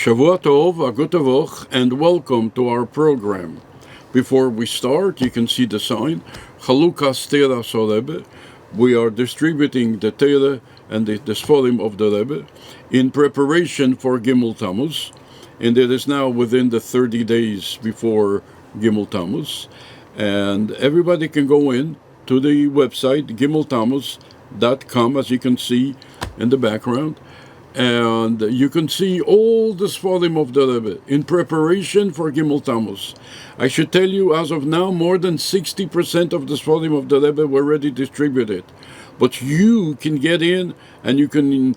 Shavua Tov, a good Tavoch, and welcome to our program. Before we start, you can see the sign, Chalukas Tera Rebbe. We are distributing the Tera and the Sforim of the Rebbe in preparation for Gimel Tammuz, and it is now within the 30 days before Gimel Tammuz, and everybody can go in to the website, gimeltammuz.com, as you can see in the background, and you can see all the Sforim of the Rebbe in preparation for Gimel Tammuz. I should tell you, as of now, more than 60% of the Sforim of the Rebbe were already distributed. But you can get in and you can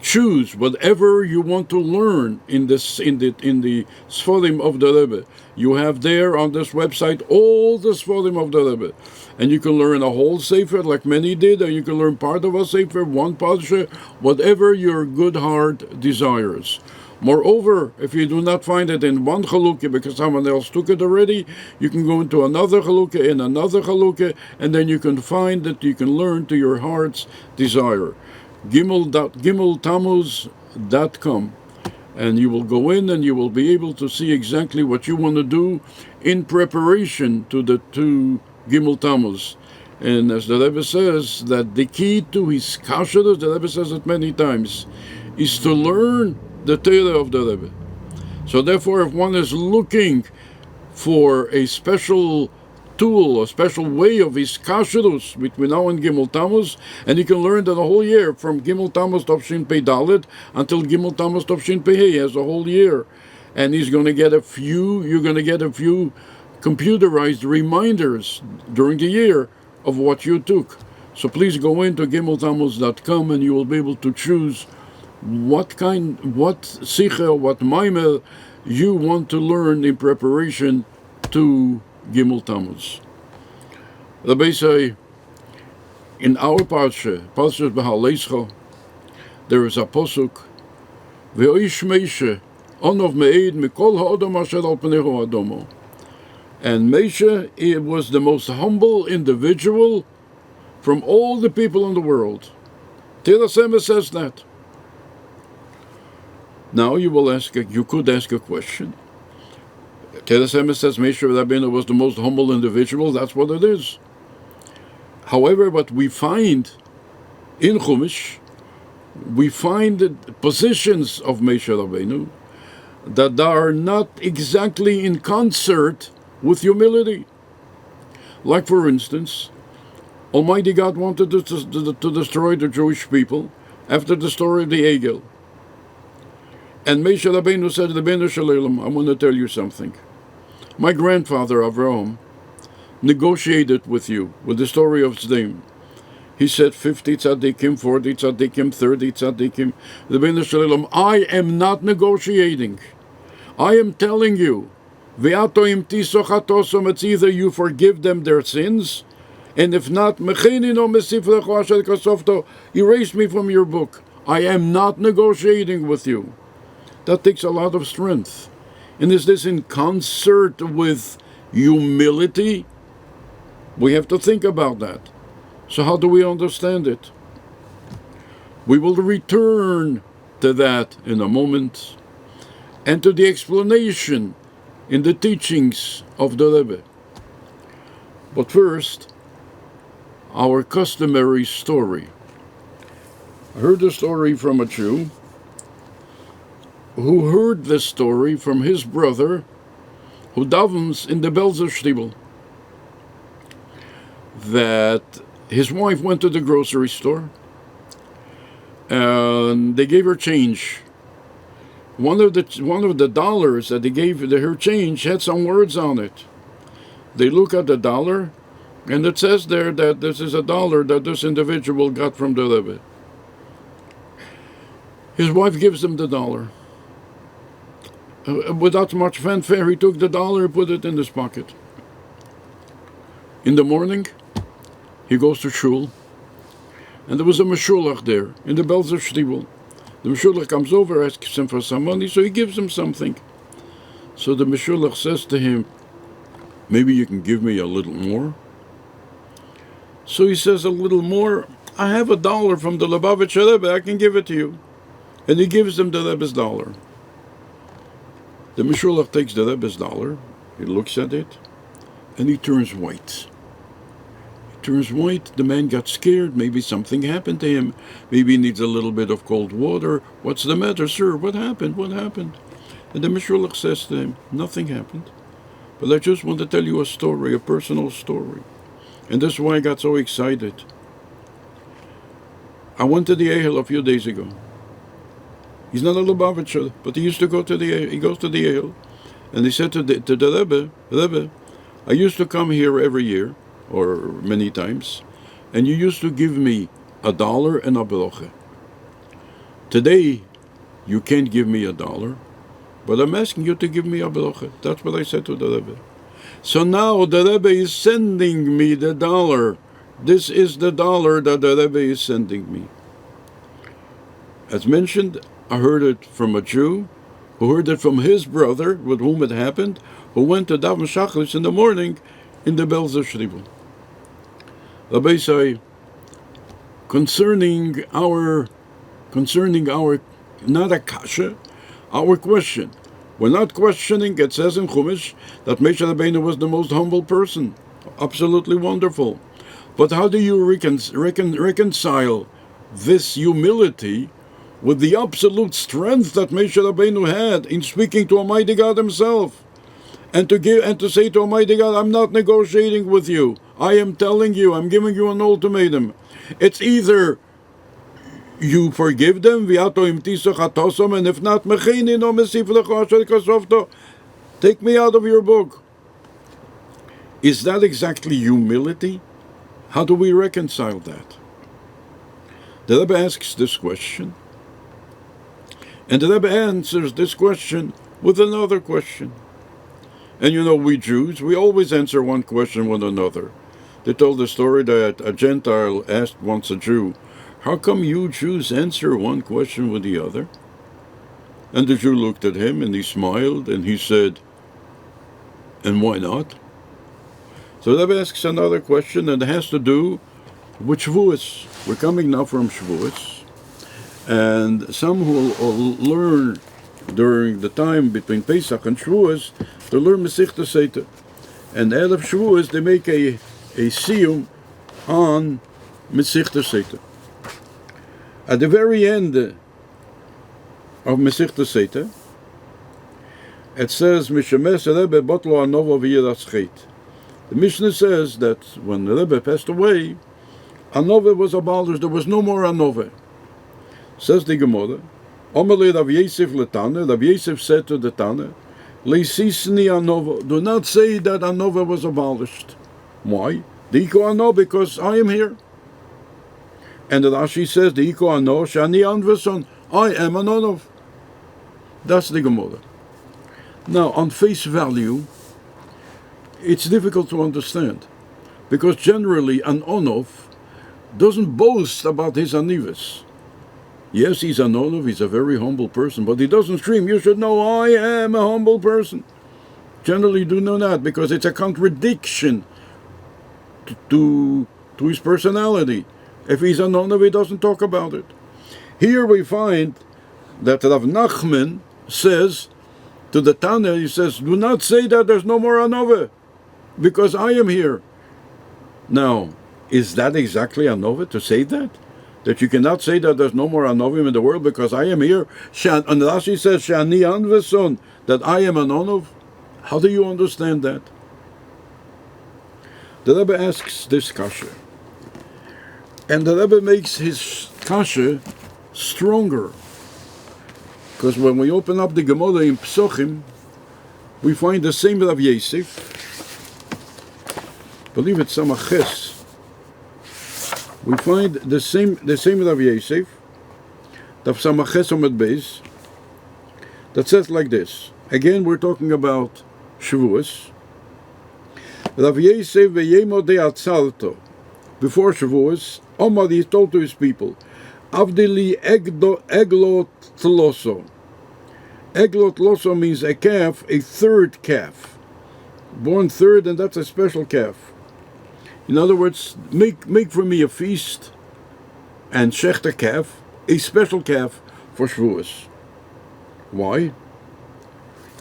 choose whatever you want to learn in the Sforim of the Rebbe. You have there on this website all the Sforim of the Rebbe. And you can learn a whole Sefer like many did, and you can learn part of a Sefer, one Parsha, whatever your good heart desires. Moreover, if you do not find it in one Chalukah because someone else took it already, you can go into another Chalukah, in another Chalukah, and then you can find that you can learn to your heart's desire. gimeltammuz.com, and you will go in and you will be able to see exactly what you want to do in preparation to Gimel Tammuz. And as the Rebbe says, that the key to his kashrus, the Rebbe says it many times, is to learn the Torah of the Rebbe. So therefore, if one is looking for a special tool, a special way of his kashrus between now and Gimel Tammuz, and he can learn that the whole year from Gimel Tammuz Tavshin Pei Dalet until Gimel Tammuz Tavshin Pei He, has a whole year, and you're going to get a few computerized reminders during the year of what you took. So please go into gimeltammuz.com and you will be able to choose what sikha, what maimer you want to learn in preparation to Gimel Tammuz. Rebbe say, in our Parshas Behaleischa, there is a posuk, Ve'oish Meishe, Anov me'ed mikol ha'odom asher al panecho adomo. And Moshe, it was the most humble individual from all the people in the world. Terasema says that. Now you could ask a question. Terasema says Moshe Rabbeinu was the most humble individual. That's what it is. However, what we find in Chumash, we find the positions of Moshe Rabbeinu that are not exactly in concert with humility. Like, for instance, Almighty God wanted to destroy the Jewish people after the story of the Egel. And Moshe Rabbeinu said, Rebbeinu Shalom, I want to tell you something. My grandfather, Avraham, negotiated with you, with the story of Zdem. He said 50 tzaddikim, 40 tzaddikim, 30 tzaddikim. Rebbeinu Shalom, I am not negotiating. I am telling you, it's either you forgive them their sins, and if not, erase me from your book. I am not negotiating with you. That takes a lot of strength. And is this in concert with humility? We have to think about that. So how do we understand it? We will return to that in a moment, and to the explanation in the teachings of the Rebbe. But first, our customary story. I heard a story from a Jew who heard this story from his brother who davens in the Belzer Shtibel, that his wife went to the grocery store and they gave her change. One of the dollars that they gave her change had some words on it. They look at the dollar, and it says there that this is a dollar that this individual got from the Rebbe. His wife gives him the dollar. Without much fanfare, he took the dollar and put it in his pocket. In the morning, he goes to shul, and there was a meshulach there in the Belzer Shtibel. The Meshulach comes over, asks him for some money, so he gives him something. So the Meshulach says to him, maybe you can give me a little more? So he says, a little more? I have $1 from the Lubavitcher Rebbe, I can give it to you. And he gives him the Rebbe's dollar. The Meshulach takes the Rebbe's dollar, he looks at it, and he turns white. He turns white, the man got scared, maybe something happened to him, maybe he needs a little bit of cold water. What's the matter, sir? What happened? What happened? And the Meshulach says to him, nothing happened, but I just want to tell you a story, a personal story. And this is why I got so excited. I went to the Ehel a few days ago. He's not a Lubavitcher, but he used to go to the Ehel. He goes to the Ehel. And he said to the Rebbe, I used to come here every year, or many times, and you used to give me $1 and a broche. Today, you can't give me $1, but I'm asking you to give me a broche. That's what I said to the Rebbe. So now the Rebbe is sending me the $1. This is the $1 that the Rebbe is sending me. As mentioned, I heard it from a Jew, who heard it from his brother, with whom it happened, who went to Daven Shachris in the morning in the Belzer Shribel. Rabbi say, concerning our, not a kasha, our question. We're not questioning, it says in Chumash, that Moshe Rabbeinu was the most humble person. Absolutely wonderful. But how do you reconcile this humility with the absolute strength that Moshe Rabbeinu had in speaking to Almighty God Himself, and to say to Almighty God, I'm not negotiating with you. I am telling you, I'm giving you an ultimatum. It's either you forgive them, and if not, take me out of your book. Is that exactly humility? How do we reconcile that? The Rebbe asks this question, and the Rebbe answers this question with another question. And you know, we Jews, we always answer one question with another. They told the story that a Gentile asked once a Jew, how come you Jews answer one question with the other? And the Jew looked at him and he smiled and he said, and why not? So the Rebbe asks another question, and it has to do with Shavuos. We're coming now from Shavuos, and some who will learn during the time between Pesach and Shavuos, they learn Mesichta Seita. And out of Shavuos, they make a siyum on Mesichta Seita. At the very end of Mesichta Seita, it says, Mishemes Rebbe Botlo Anov V'Yiraschet. The Mishnah says that when the Rebbe passed away, Anov was abolished. There was no more Anov. Says the Gemara, Omerle Rav Yosef letane, Rav Yosef said to the Tane, Leisisni Anov, do not say that Anov was abolished. Why? Deiko Anov, because I am here. And the Rashi says, Deiko Anov, Shani Anveson, I am an Anov. That's the Gemara. Now, on face value, it's difficult to understand, because generally an Anov doesn't boast about his Anivus. Yes, he's an Anov, he's a very humble person, but he doesn't scream, you should know I am a humble person. Generally do know that, because it's a contradiction to his personality. If he's an Anov, he doesn't talk about it. Here we find that Rav Nachman says to the Tana, he says, do not say that there's no more Anove, because I am here. Now, is that exactly Anove to say that? That you cannot say that there's no more Anovim in the world because I am here? And Rashi says, Shani Anveson, that I am an Anov? How do you understand that? The Rebbe asks this kasha. And the Rebbe makes his kasha stronger. Because when we open up the Gemara in Psochim, we find the same Rav Yosef. I believe it's Samaches. We find the same Rav Yosef, Rav Samaches Omed Beis, that says like this. Again, we're talking about Shavuos. Rav Yosef v'yemo de'atzalto. Before Shavuos, Omar, he told to his people, Avdili eglot tloso. Eglot tloso means a calf, a third calf. Born third, and that's a special calf. In other words, make for me a feast and shecht a calf, a special calf for Shavuos. Why?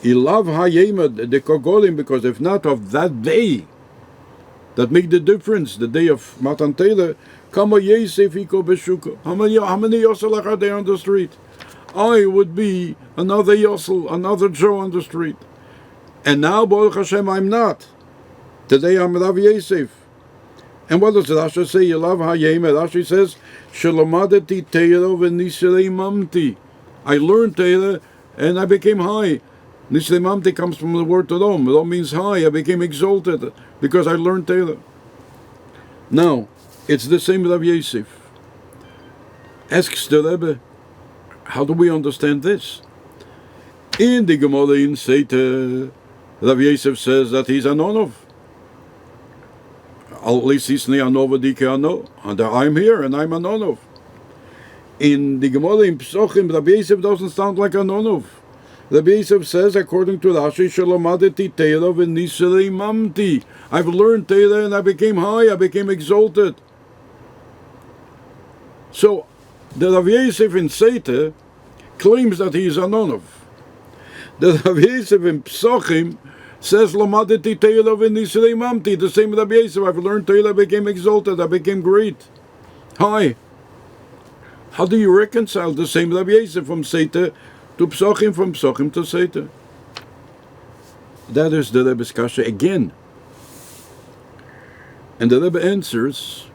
Ilav hayema the kogolim, because if not of that day, that make the difference, the day of Matan Torah, kama yesef iko beshuka. How many yoselach are there on the street? I would be another yosel, another Joe on the street. And now, Baruch Hashem, I'm not. Today I'm Rav Yosef. And what does Rashi say? Ilav hayema. Rashi says, Shalamadeti Torah v'nisrei mamti. I learned Torah and I became high. Nisrei mamti comes from the word Todom. Todom means high. I became exalted because I learned Torah. Now, it's the same with Rav Yosef. Asks the Rebbe, how do we understand this? In the Gemara in Seita, Rav Yosef says that he's an Anov. At least he's ne Anov dike Anov. And I'm here and I'm an Anov. In the Gemara in Psochim, Rabbi Yosef doesn't sound like an Anov. Rabbi Yosef says, according to Rashi, Shalamadeti Torah v'nisrei mamti. I've learned Torah and I became high, I became exalted. So, the Rabbi Yosef in Seita claims that he is an Anov. The Rabbi Yosef in Psochim says, Lamadeti Torah v'nisrei mamti. The same Rabbi Yosef, I've learned Torah, I became exalted, I became great. High. How do you reconcile the same Rabbi Yosef from Seita to Psochim, from Psochim to Seita? That is the Rebbe's kasha again. And the Rebbe answers,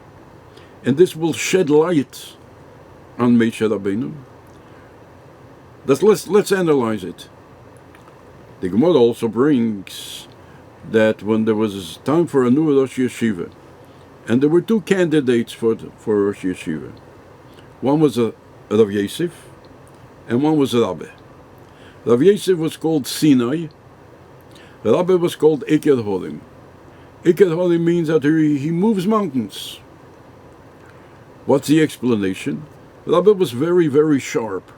and this will shed light on Moshe Rabbeinu. Let's analyze it. The Gemara also brings that when there was time for a new Rosh Yeshiva, and there were two candidates for Rosh Yeshiva. One was a Rav Yosef, and one was a Rebbe. Rav Yosef was called Sinai. Rebbe was called Eker Holim. Eker Holim means that he moves mountains. What's the explanation? Rebbe was very, very sharp.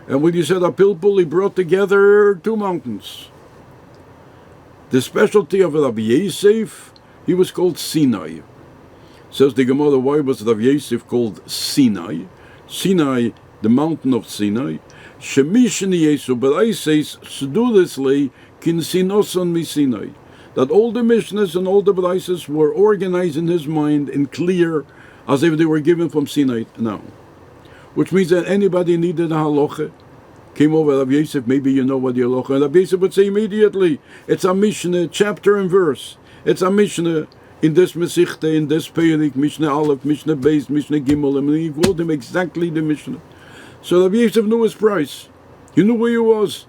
And when he said a pilpul, he brought together two mountains. The specialty of Rabbi Yosef, he was called Sinai. Says the Gemara, why was Rav Yosef called Sinai? Sinai, the mountain of Sinai. Shemishni Yesu, but I say, sedulously, kin sinoson mi Sinai. That all the Mishnahs and all the Braises were organized in his mind and clear as if they were given from Sinai now. Which means that anybody needed a halacha, came over Rabbi Yosef, maybe you know what the halacha, and Rabbi Yosef would say immediately, it's a Mishnah, chapter and verse. It's a Mishnah in this Mesichte, in this Perik, Mishnah Aleph, Mishnah Beis, Mishnah Gimel, and he quoted him exactly the Mishnah. So Rabbi Yosef knew his price. He knew where he was.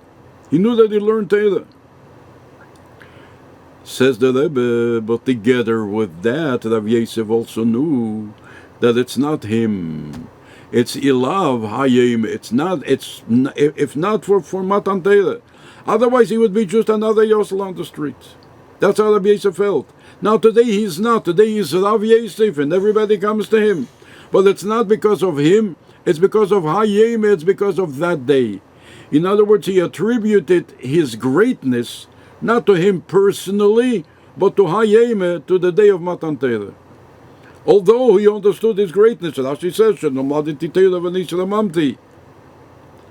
He knew that he learned Torah. Says the Rebbe, but together with that, Rabbi Yosef also knew that it's not him. It's Ilav Hayim. If not for Matan Torah. Otherwise, he would be just another Yosel on the street. That's how Rabbi Yosef felt. Now today he's not. Today he's Rav Yosef, and everybody comes to him. But it's not because of him. It's because of Hayim. It's because of that day. In other words, he attributed his greatness not to him personally, but to Hayim, to the day of Matan Torah. Although he understood his greatness, Rashi says,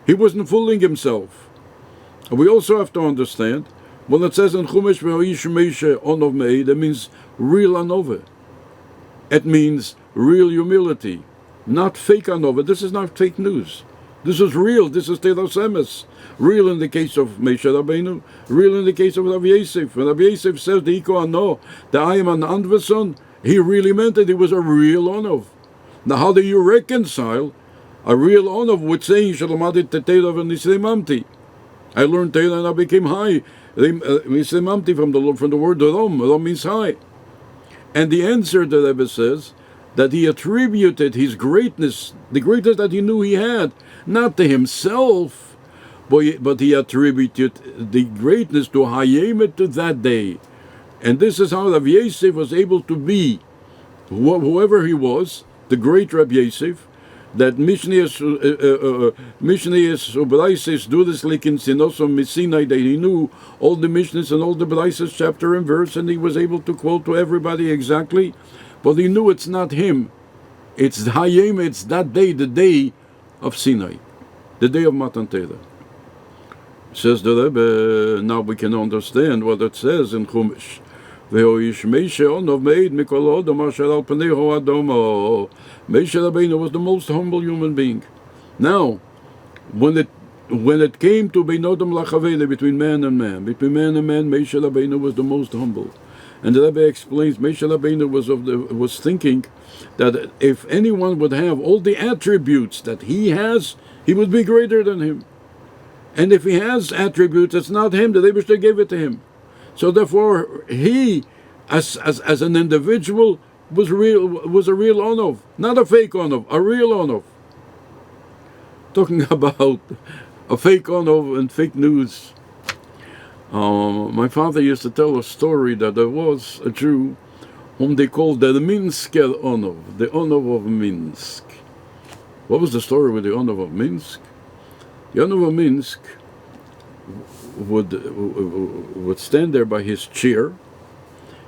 he wasn't fooling himself. And we also have to understand, when it says in Chumash, Anov Mei, that means real Anova. It means real humility, not fake Anova. This is not fake news. This is real. This is Teras Emes. Real in the case of Moshe Rabbeinu, real in the case of Rav Yosef. When Rav Yosef says, the Iko Ano, that I am an Anvason, he really meant it. He was a real Anov. Now, how do you reconcile a real Anov with saying, Shalamadit Tetera v'nisrei mamti? I learned Torah and I became high. Nisrei mamti from the word Rom. Rom means high. And the answer, the Rebbe says, that he attributed his greatness, the greatness that he knew he had, not to himself, but he attributed the greatness to Hayim, to that day. And this is how Rabbi Yosef was able to be, whoever he was, the great Rabbi Yosef, that Mishnayos Ubraises do this like in Sinosom Missinai, that he knew all the Mishnahs and all the Braises, chapter and verse, and he was able to quote to everybody exactly, but he knew it's not him. It's Hayim, it's that day, the day of Sinai, the day of Matan Torah. Says the Rebbe, now we can understand what it says in Chumash. Moshe Rabbeinu was the most humble human being. Now, when it came to Beinodam Lachavele, between man and man, Moshe Rabbeinu was the most humble. And the Rebbe explains, Moshe Rabbeinu was thinking that if anyone would have all the attributes that he has, he would be greater than him. And if he has attributes, it's not him, the Rebbe gave it to him. So therefore, he, as an individual, was a real Anov, not a fake Anov, a real Anov. Talking about a fake Anov and fake news. My father used to tell a story that there was a Jew whom they called the Minsker Anov, the Anov of Minsk. What was the story with the Anov of Minsk? The Anov of Minsk would stand there by his chair,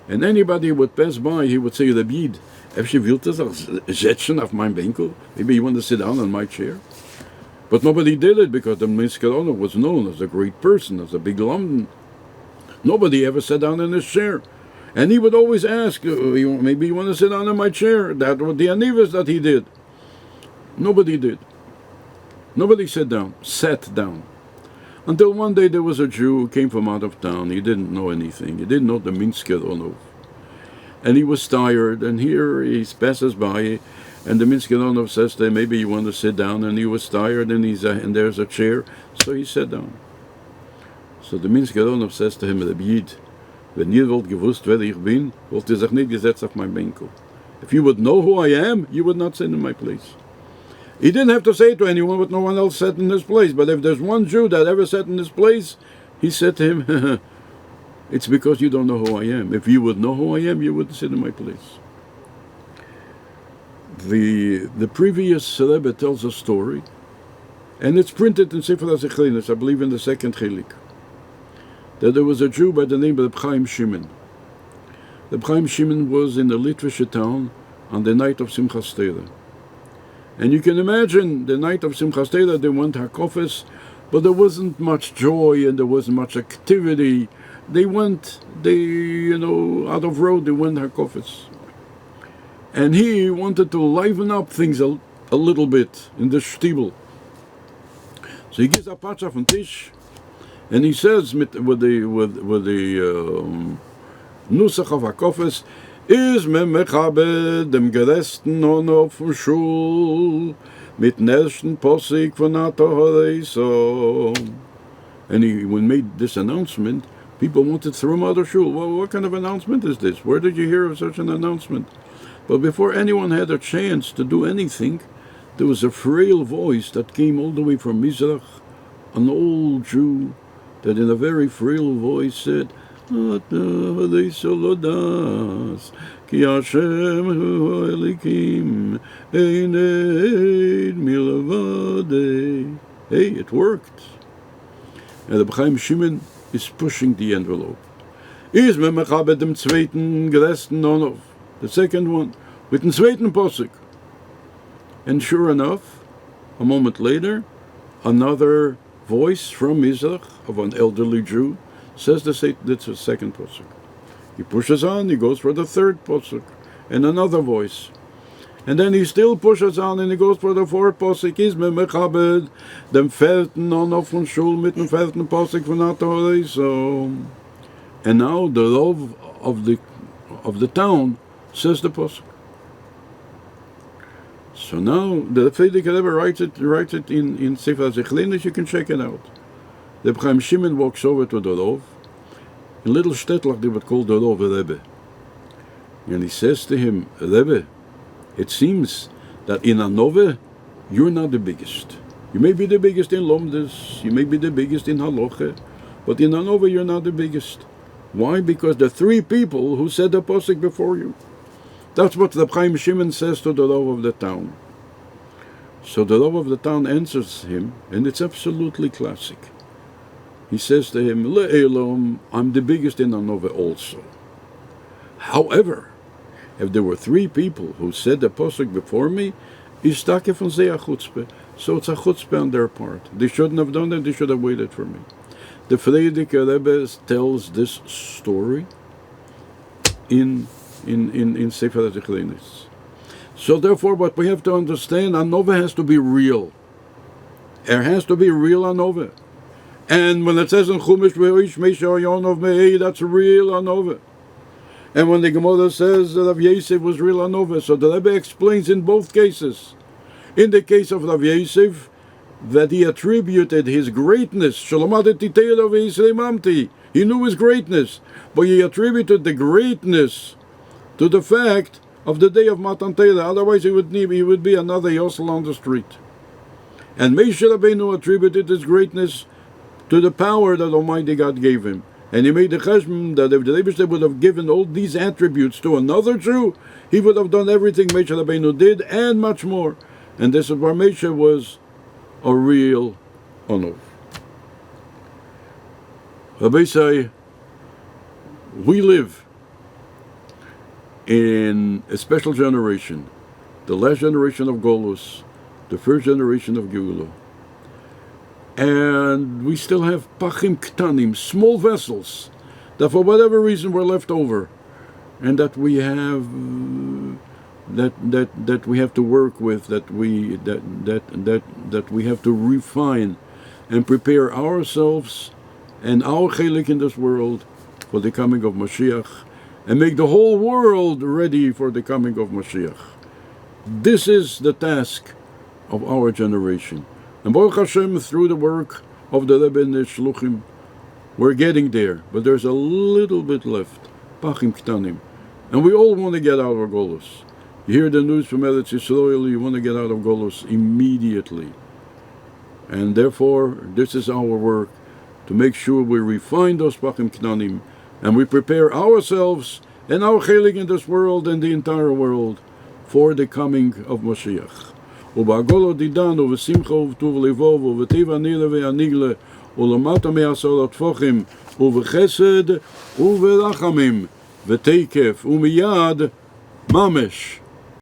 and anybody would pass by, he would say, Rebbe, if je wilt zetten auf mijn winkel, maybe you want to sit down on my chair. But nobody did it because the Minsker Anov was known as a great person, as a big London. Nobody ever sat down in his chair. And he would always ask, maybe you want to sit down in my chair. That was the anivas that he did. Nobody did. Nobody sat down. Until one day there was a Jew who came from out of town. He didn't know anything. He didn't know the Minsker Anov. And he was tired, and here he passes by, and the Minsker Anov says to him, maybe you want to sit down, and he was tired, and there's a chair, so he sat down. So the Minsker Anov says to him, Rebbe, wenn ihr wollt gewusst, wer ich bin, wollt ihr sich nicht gesetzt auf mein Winkel. If you would know who I am, you would not sit in my place. He didn't have to say it to anyone, but no one else sat in his place. But if there's one Jew that ever sat in his place, he said to him, it's because you don't know who I am. If you would know who I am, you wouldn't sit in my place. The previous Rebbe tells a story, and it's printed in Sefer HaZichronos, I believe in the second Chelik, that there was a Jew by the name of Rabbi Shimon. Rabbi Shimon was in a Litvish town on the night of Simchas Torah. And you can imagine the night of Simchas Torah, they went Hakofes, but there wasn't much joy and there wasn't much activity. They out of road, they went Hakofes. And he wanted to liven up things a little bit in the shtibel. So he gives a pacha from Tish, and he says with the Nusach of Hakofes, is me mechabe dem geresten Anov vom Schul mit nersten Posik von Atohoreiso. And when he made this announcement, people wanted to throw him out of shul. Well, what kind of announcement is this? Where did you hear of such an announcement? But before anyone had a chance to do anything, there was a frail voice that came all the way from Mizrach, an old Jew, that in a very frail voice said, Hey, it worked. And the Chaim Shimon is pushing the envelope. Is me mechabed dem zweiten geresten Anov, the second one, with the zweiten Posuk. And sure enough, a moment later, another voice from Mizrach, of an elderly Jew, says that's the second Posuk. He pushes on, he goes for the third Posuk, and another voice. And then he still pushes on and he goes for the fourth Posuk. Is me mechabed dem vierten Anov von Schul mit dem vierten Posuk von Atohoreiso. And now the love of the town says the Posuk. So now the Frierdiker Rebbe writes it in Sefer HaZichronos. You can check it out. The Chaim Shimon walks over to the Rov, a little shtetl they would call the Rov Rebbe. And he says to him, Rebbe, it seems that in Anov, you're not the biggest. You may be the biggest in Lomdes, you may be the biggest in Haloche, but in Anov you're not the biggest. Why? Because the three people who said the Posuk before you. That's what the Chaim Shimon says to the Rov of the town. So the Rov of the town answers him, and it's absolutely classic. He says to him, Le'elam, I'm the biggest in Anov also. However, if there were three people who said the Posuk before me, is take von sehr chutzpah. So it's a chutzpah on their part. They shouldn't have done that, they should have waited for me. the Frierdiker Rebbe tells this story in Sefer HaZichronos. So therefore, what we have to understand, Anova has to be real. There has to be real Anova. And when it says in Chumash, that's real Anova. And when the Gemara says that Rav Yosef was real Anova, so the Rebbe explains in both cases. In the case of Rav Yosef, that he attributed his greatness, he knew his greatness, but he attributed the greatness to the fact of the day of Matan Torah. Otherwise he would be another Yosel on the street. And Moshe Rabbeinu attributed his greatness to the power that Almighty God gave him. And he made the cheshbon that if the Rebbe would have given all these attributes to another Jew, he would have done everything Moshe Rabbeinu did and much more. And this is where Moshe was a real Anov. Rabbi say, we live in a special generation, the last generation of Golus, the first generation of Geula. And we still have pachim ktanim, small vessels, that for whatever reason were left over, and that we have that we have to work with, that we have to refine and prepare ourselves and our chelik in this world for the coming of Mashiach, and make the whole world ready for the coming of Mashiach. This is the task of our generation. And Baruch Hashem, through the work of the Rebbe and the Shluchim, we're getting there. But there's a little bit left. Pachim Ktanim. And we all want to get out of Golus. You hear the news from Eretz Yisrael, you want to get out of Golus immediately. And therefore, this is our work, to make sure we refine those Pachim Ktanim, and we prepare ourselves and our chelik in this world and the entire world for the coming of Mashiach. ובעגולו דידן ובשמחה ובטוב לבוב ובטבע הנילה והניגלה ולמטה מעשרות טפוחים ובחסד וברחמים ותקף ומיד ממש